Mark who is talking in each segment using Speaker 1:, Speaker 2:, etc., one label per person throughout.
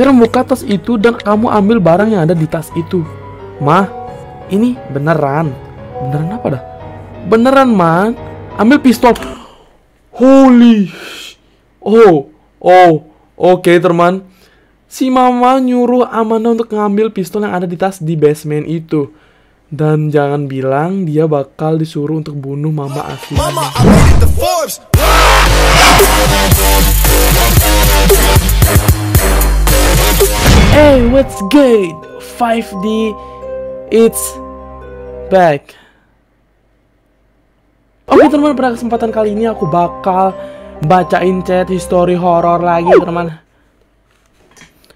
Speaker 1: Sekarang buka tas itu dan kamu ambil barang yang ada di tas itu. Mah, ini beneran. Beneran apa dah? Beneran, man. Ambil pistol. Holy. Oke, teman. Si mama nyuruh Amanda untuk ngambil pistol yang ada di tas di basement itu. Dan jangan bilang dia bakal disuruh untuk bunuh mama asli. Hey, what's good? 5D, it's back. Oke teman, pada kesempatan kali ini aku bakal bacain chat history horror lagi teman.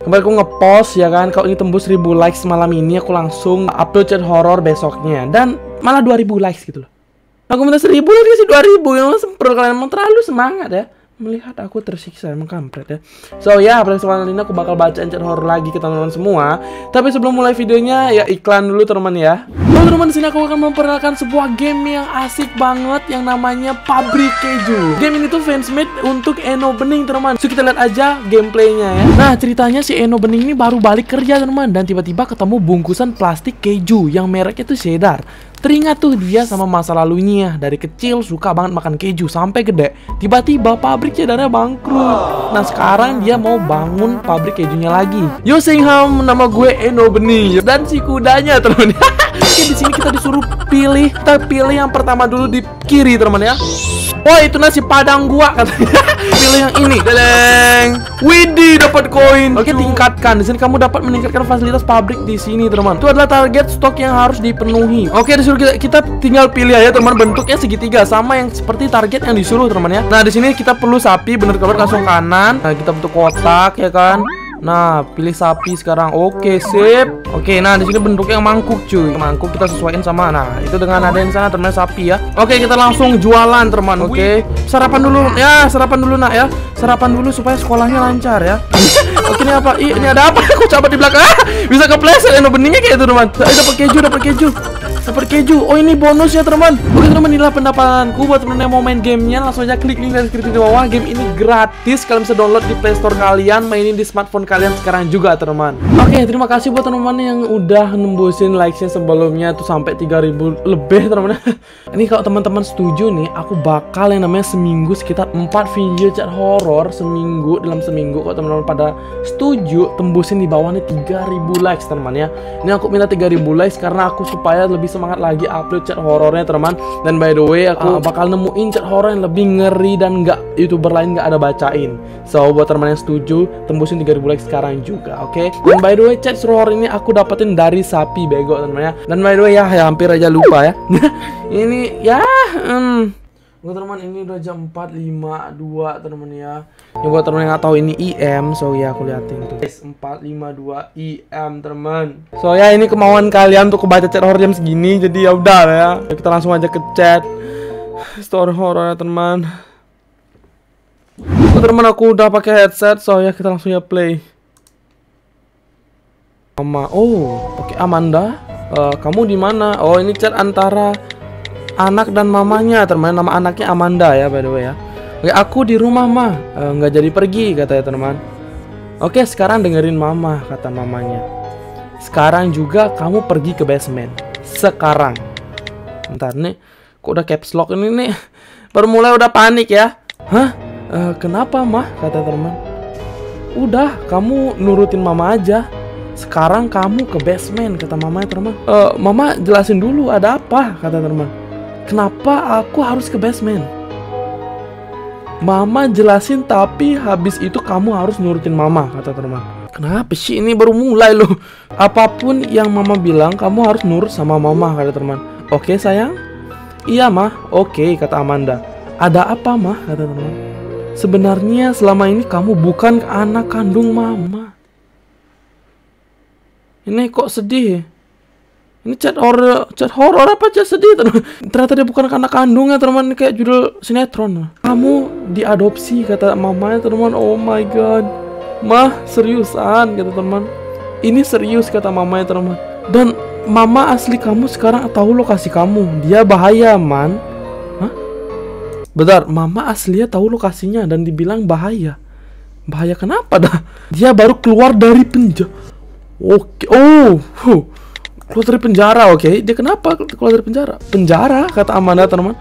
Speaker 1: Kemarin aku ngepost ya kan, kalau ini tembus 1000 likes malam ini aku langsung upload chat horror besoknya. Dan malah 2000 likes gitu loh. Aku minta 1000 lagi kasih 2000, yang sempurna. Kalian emang terlalu semangat ya melihat aku tersiksa, emang kampret ya. So ya, pada kesempatan ini aku bakal bacain chat horror lagi ke teman-teman semua. Tapi sebelum mulai videonya, ya iklan dulu teman ya. Teman-teman, di sini aku akan memperkenalkan sebuah game yang asik banget yang namanya Pabrik Keju. Game ini tuh fansmade untuk Eno Bening teman. So kita lihat aja gameplaynya ya. Nah, ceritanya si Eno Bening ini baru balik kerja teman, dan tiba-tiba ketemu bungkusan plastik keju yang mereknya tuh cheddar. Teringat tuh dia sama masa lalunya. Dari kecil suka banget makan keju sampai gede. Tiba-tiba pabrik cheddarnya bangkrut. Nah sekarang dia mau bangun pabrik kejunya lagi. Yo Singham, nama gue Eno Bening dan si kudanya teman. Oke, di sini kita disuruh pilih. Kita pilih yang pertama dulu di kiri teman ya. Oh itu nasi padang gua katanya. Pilih yang ini. Deleng. Widih, dapat koin. Oke, tingkatkan. Di sini kamu dapat meningkatkan fasilitas pabrik di sini teman. Itu adalah target stok yang harus dipenuhi. Oke, disuruh kita tinggal pilih aja teman, bentuknya segitiga sama yang seperti target yang disuruh teman ya. Nah di sini kita perlu sapi, bener kabar langsung kanan. Nah kita butuh kotak ya kan. Nah, pilih sapi sekarang. Oke, sip. Oke, nah di sini bentuknya mangkuk, cuy. Mangkuk kita sesuaiin sama. Nah, itu dengan ada yang sana teman sapi ya. Oke, kita langsung jualan, teman. Oke. Sarapan dulu. Ya, sarapan dulu, Nak ya. Sarapan dulu supaya sekolahnya lancar ya. Oke, ini apa? Ih, ini ada apa? Aku coba di belakang. Bisa kepleset Eno Beningnya kayak itu, teman. Dapat keju, dapat keju. Dapat keju. Oh, ini bonus ya, teman. Oke, teman, inilah pendapatanku buat teman yang mau main gamenya. Langsung aja klik link deskripsi di bawah. Game ini gratis. Kalian bisa download di Play Store kalian, mainin di smartphone kalian sekarang juga teman. Oke, terima kasih buat teman-teman yang udah nembusin likes-nya sebelumnya tuh sampai 3000 lebih teman-teman. Ini kalau teman-teman setuju nih, aku bakal yang namanya seminggu sekitar 4 video chat horror seminggu, dalam seminggu. Kalau teman-teman pada setuju, tembusin di bawah nih 3000 likes teman ya. Ini aku minta 3000 likes karena aku supaya lebih semangat lagi upload chat horornya teman. Dan by the way, aku bakal nemuin chat horror yang lebih ngeri dan nggak YouTuber lain nggak ada bacain. So buat teman yang setuju, tembusin 3000 likes sekarang juga, oke? Dan by the way, chat horror ini aku dapetin dari sapi bego teman ya. Dan by the way ya hampir aja lupa ya. Ini ya buat teman, ini udah jam 4.52 teman ya. Yang buat teman yang nggak tahu ini IM, so ya aku liatin tuh. Guys, 4.52 IM teman. So ya ini kemauan kalian untuk kebaca chat horror jam segini, jadi ya udah ya. Kita langsung aja ke chat story horror ya teman. Teman, aku udah pakai headset, so ya kita langsung ya play. Mama, oke. Amanda, kamu di mana? Oh, ini chat antara anak dan mamanya teman. Nama anaknya Amanda ya by the way ya. Oke, aku di rumah mah, nggak jadi pergi katanya teman. Oke, sekarang dengerin mama, kata mamanya. Sekarang juga kamu pergi ke basement. Sekarang. Bentar nih, kok udah caps lock ini nih. Baru mulai udah panik ya. Hah? Kenapa mah? Kata teman. Udah, kamu nurutin mama aja. Sekarang kamu ke basement, kata mamanya teman. Mama jelasin dulu ada apa, kata teman. Kenapa aku harus ke basement? Mama jelasin, tapi habis itu kamu harus nurutin mama, kata teman. Kenapa sih, ini baru mulai loh. Apapun yang mama bilang kamu harus nurut sama mama, kata teman. Oke sayang? Iya mah. Oke, kata Amanda. Ada apa mah, kata teman. Sebenarnya selama ini kamu bukan anak kandung mama. Ini kok sedih? Ini chat horror apa chat sedih teman? Ternyata dia bukan anak kandungnya teman, kayak judul sinetron. Kamu diadopsi, kata mamanya teman. Oh my god. Mah, seriusan, kata teman. Ini serius, kata mamanya teman. Dan mama asli kamu sekarang tahu lokasi kamu. Dia bahaya, man. Hah? Bentar, mama aslinya tahu lokasinya dan dibilang bahaya. Bahaya kenapa dah? Dia baru keluar dari penjara. Oke. Oh. Keluar dari penjara, oke. Dia kenapa keluar dari penjara? Penjara, kata Amanda, teman-teman.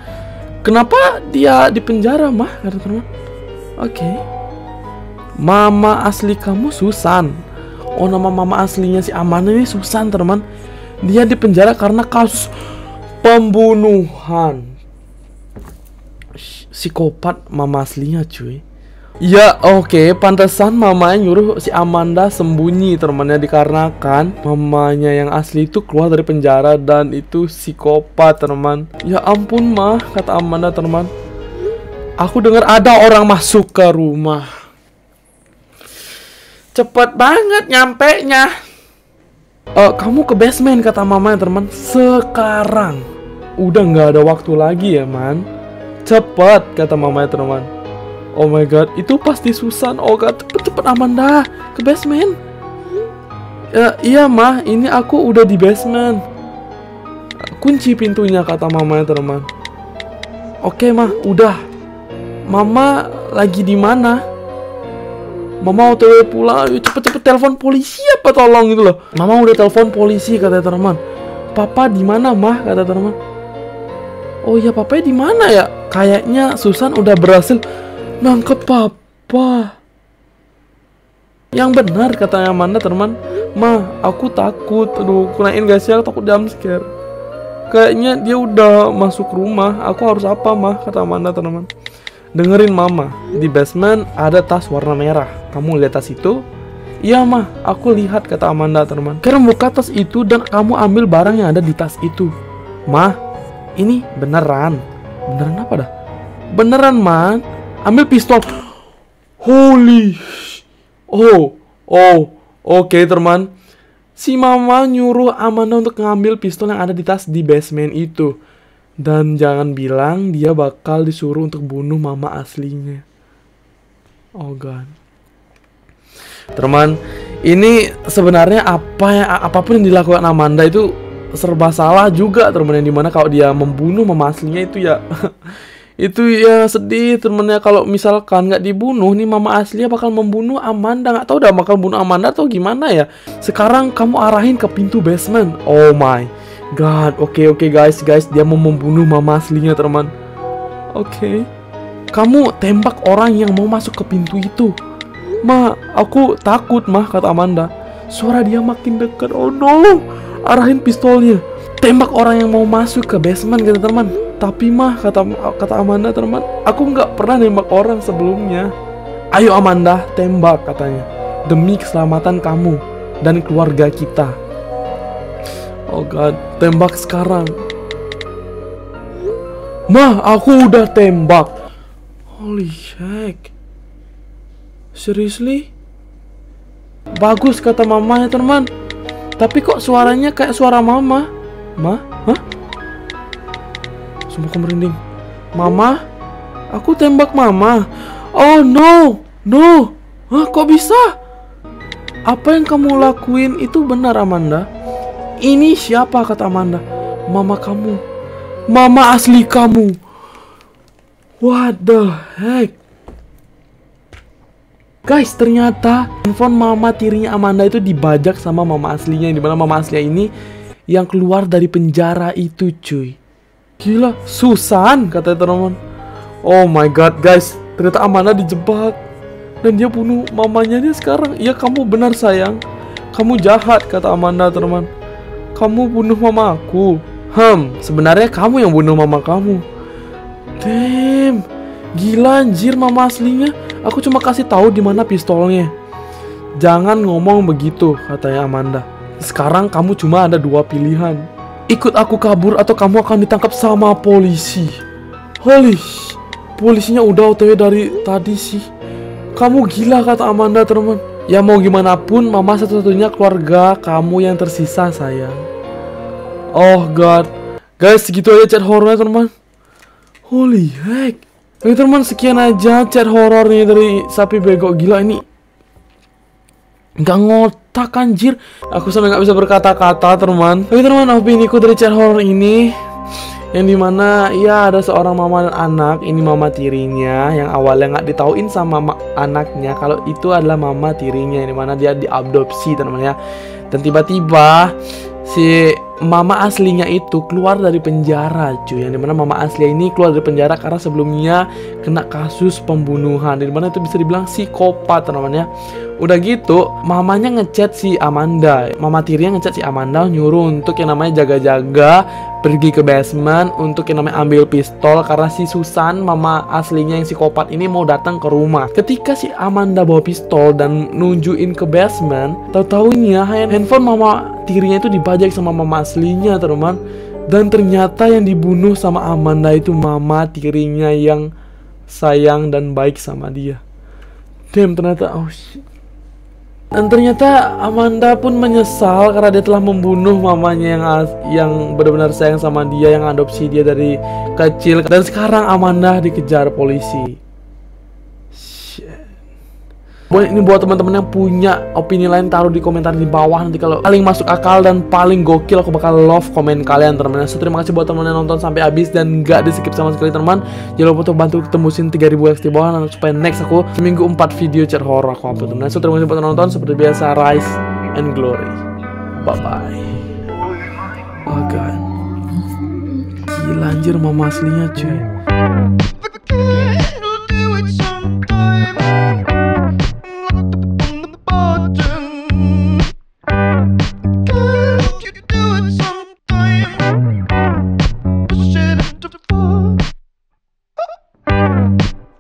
Speaker 1: Kenapa dia di penjara, mah? Kata teman-teman. Oke. Mama asli kamu Susan. Oh, nama mama aslinya si Amanda ini Susan, teman. Dia di penjara karena kasus pembunuhan. Psikopat mama aslinya, cuy. Ya, oke, pantesan mamanya nyuruh si Amanda sembunyi, temannya, dikarenakan mamanya yang asli itu keluar dari penjara dan itu psikopat, teman. Ya ampun, mah, kata Amanda, teman. Aku dengar ada orang masuk ke rumah. Cepet banget nyampe-nya. Kamu ke basement, kata mamanya, teman. Sekarang. Udah nggak ada waktu lagi ya, man. Cepet, kata mamanya, teman. Oh my god, itu pasti Susan. Oh god, cepet-cepet Amanda ke basement. Iya mah, ini aku udah di basement. Kunci pintunya, kata mamanya, teman. Oke mah, udah. Mama lagi di mana? Mama OTW pulang. Cepet-cepet telepon polisi apa tolong gitu loh. Mama udah telepon polisi, kata teman. Papa di mana mah, kata teman. Oh iya, papanya di mana ya? Kayaknya Susan udah berhasil nangkep papa. Yang benar, katanya Amanda, teman. Ma, aku takut. Aduh, kunain gak sih? Aku takut jump scare. Kayaknya dia udah masuk rumah. Aku harus apa, mah? Kata Amanda, teman. Dengerin mama. Di basement ada tas warna merah. Kamu lihat tas itu? Iya, mah. Aku lihat, kata Amanda, teman. Sekarang buka tas itu dan kamu ambil barang yang ada di tas itu. Mah, ini beneran. Beneran apa dah? Beneran, man. Ambil pistol. Holy. Oke, teman. Si mama nyuruh Amanda untuk ngambil pistol yang ada di tas di basement itu. Dan jangan bilang dia bakal disuruh untuk bunuh mama aslinya. Oh god. Teman, ini sebenarnya apapun yang dilakukan Amanda itu serba salah juga, teman. Yang dimana kalau dia membunuh mama aslinya itu ya itu ya sedih, temennya. Kalau misalkan nggak dibunuh nih, mama aslinya bakal membunuh Amanda. Nggak tahu udah bakal bunuh Amanda atau gimana ya. Sekarang kamu arahin ke pintu basement. Oh my god. Oke, guys, dia mau membunuh mama aslinya, teman. Oke. Kamu tembak orang yang mau masuk ke pintu itu. Ma, aku takut, mah, kata Amanda. Suara dia makin dekat. Oh no. Arahin pistolnya. Tembak orang yang mau masuk ke basement, kata teman. Tapi mah, kata Amanda, teman, aku nggak pernah nembak orang sebelumnya. Ayo Amanda, tembak, katanya. Demi keselamatan kamu dan keluarga kita. Oh god, tembak sekarang. Mah, aku udah tembak. Holy heck. Seriously? Bagus, kata mamanya, teman. Tapi kok suaranya kayak suara mama? Mah? Hah? Sumpah aku merinding. Mama? Aku tembak mama. Oh no. Hah, kok bisa? Apa yang kamu lakuin itu benar, Amanda? Ini siapa, kata Amanda? Mama kamu. Mama asli kamu. What the heck? Guys, ternyata handphone mama tirinya Amanda itu dibajak sama mama aslinya. Yang dimana mama aslinya ini yang keluar dari penjara itu, cuy. Gila, Susan, kata teman. Oh my god, guys, ternyata Amanda dijebak dan dia bunuh mamanya dia sekarang. Iya, kamu benar, sayang. Kamu jahat, kata Amanda, teman. Kamu bunuh mama aku. Sebenarnya kamu yang bunuh mama kamu. Damn. Gila, anjir, mama aslinya. Aku cuma kasih tahu di mana pistolnya. Jangan ngomong begitu, katanya Amanda. Sekarang kamu cuma ada dua pilihan. Ikut aku kabur atau kamu akan ditangkap sama polisi. Holy, polisinya udah OTW dari tadi sih. Kamu gila, kata Amanda, teman. Ya mau gimana pun, mama satu-satunya keluarga kamu yang tersisa, sayang. Oh god. Guys, segitu aja chat horornya, teman. Holy heck. Oke, teman, sekian aja chat horornya dari Sapi Bego. Gila, ini nggak ngotak, anjir. Aku sampai nggak bisa berkata-kata, teman. Oke, teman, opini ku dari chat horor ini yang dimana ya ada seorang mama dan anak. Ini mama tirinya yang awalnya nggak ditauin sama anaknya kalau itu adalah mama tirinya, yang dimana dia diadopsi teman-teman ya. Dan tiba-tiba si mama aslinya itu keluar dari penjara cuy, yang dimana mama asli ini keluar dari penjara karena sebelumnya kena kasus pembunuhan, dimana itu bisa dibilang psikopat teman-teman ya. Udah gitu mamanya ngechat si Amanda, mama tirinya ngechat si Amanda nyuruh untuk yang namanya jaga-jaga pergi ke basement untuk yang namanya ambil pistol karena si Susan mama aslinya yang psikopat ini mau datang ke rumah. Ketika si Amanda bawa pistol dan nunjukin ke basement, tahu-taunya handphone mama tirinya itu dibajak sama mama aslinya teman-teman. Dan ternyata yang dibunuh sama Amanda itu mama tirinya yang sayang dan baik sama dia. Damn, ternyata oh shit. Dan ternyata Amanda pun menyesal karena dia telah membunuh mamanya yang benar-benar sayang sama dia, yang adopsi dia dari kecil. Dan sekarang Amanda dikejar polisi. Ini buat teman-teman yang punya opini lain, taruh di komentar di bawah. Nanti kalau paling masuk akal dan paling gokil aku bakal love komen kalian teman-teman. So, terima kasih buat teman-teman yang nonton sampai habis dan gak di skip sama sekali teman. Jangan lupa untuk bantu tembusin 3000 likes di bawah supaya next aku seminggu 4 video chat horror aku upload teman-teman. So, terima kasih buat nonton, seperti biasa rise and glory. Bye bye. Oh god, gila anjir mama aslinya cuy.